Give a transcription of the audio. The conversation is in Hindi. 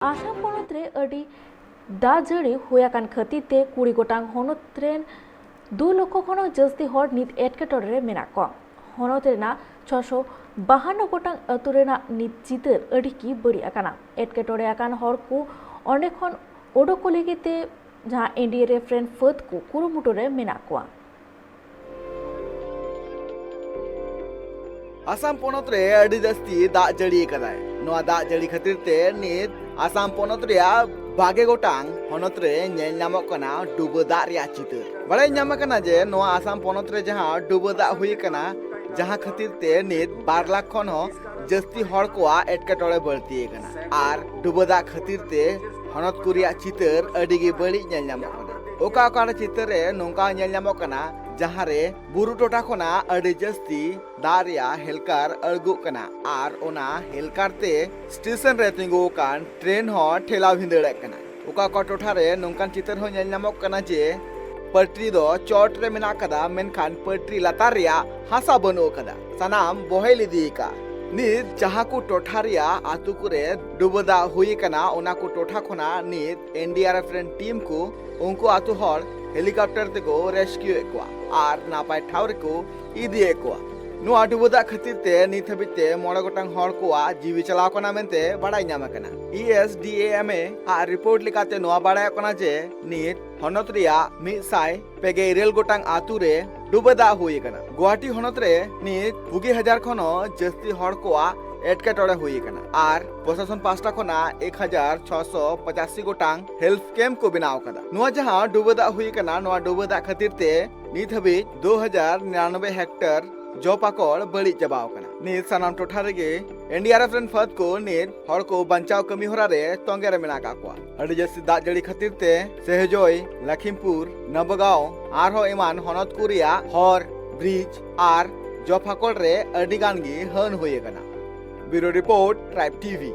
आसाम पनत रे अडी दा जड़ी हुयाकान खातिर ते कुड़ी गोटांग हनत रेन 2 लक्ष खन जस्ती हर नित एटकेटोरे रे मेना को हनत रेना 652 गोटांग अतु रेना नित चितर अडी की बड़ी आकाना एटकेटोरे आकान हर को अनेक खन ओडोक को लेगे ते जहां एनडीए रे फ्रेंड फत को कुरुमुटो रे मेना को आसाम पनत रे अडी जस्ती दाग जड़ी कदाय नोआ दाग जड़ी खातिर ते नित आसाम पनत रे बागे गोटांग हनत रे नेल नामक कना डुबो दाग रे चितर बड़ाई नाम कना जे नोआ आसाम पनत रे जहां डुबो दाग हुई कना जहां खातिर ते नित 2 लाख खन हो जस्ती हड़ कोआ एटकेटोरे बढ़ती कना आर डुबो दाग खातिर ते हनत कुरिया चितर अडी गे बड़ी नेल नामक कना ओका ओका चितर रे नोंका नेल नामक कना जहां रे बुरु टोटा खोना अड़ी जस्ती दारिया हेलकार अड़गु कना आर ओना हेलकार ते स्टेशन रे तिंगु कान ट्रेन हो ठेला भिंदड़े कना ओका को टोठा रे नोंकान चितर हो नेल नामक कना जे पटरी दो चोट रे मेना कदा मेनखान पटरी लातार रिया हासा बनो कदा सनाम बोहेल इदी का नित जहां को टोठा रिया आतु कुरे डुबदा हुई कना ओना को टोठा खोना नित एनडीआरएफ रेन टीम को उनको आतु हर हेलीकॉप्टर ते को रेस्क्यू एकवा आर नापाय ठावर को इदी एकवा नुआ डुबदा खातिर ते नित हबिते 9 गोटांग हर कोआ जीवी चलाव कना मेनते बाडाय नाम कना ESDAMA आ रिपोर्ट लिकाते नुआ बाडाय कना जे नित हनत रिया 100 गोटांग आतु रे डुबदा हुई कना गुवाहाटी हनत रे नित 20,000 खन जस्ती हर कोआ एटकेटोरे हुई कना आर प्रशासन पास्टा खना 1685 गोटांग हेल्थ कैंप को बनाव कदा नुआ जहां डुबदा हुई कना नुआ डुबदा खातिर ते नित हबी 2099 हेक्टर जो पाकड़ बड़ी जबाव कना नित सनाम टोठा रेगे एनडीआरएफ रेन फद को नित हड़ को बंचाव कमी होरा रे तोंगे रे मेना का को अडी जस्ती दाग जड़ी खातिर ते सहजोय लखीमपुर नबगांव आरो इमान हनत कुरिया हर ब्रिज आर जो पाकड़ रे अडी गान गी हन होय कना ब्यूरो रिपोर्ट ट्राइब टीवी।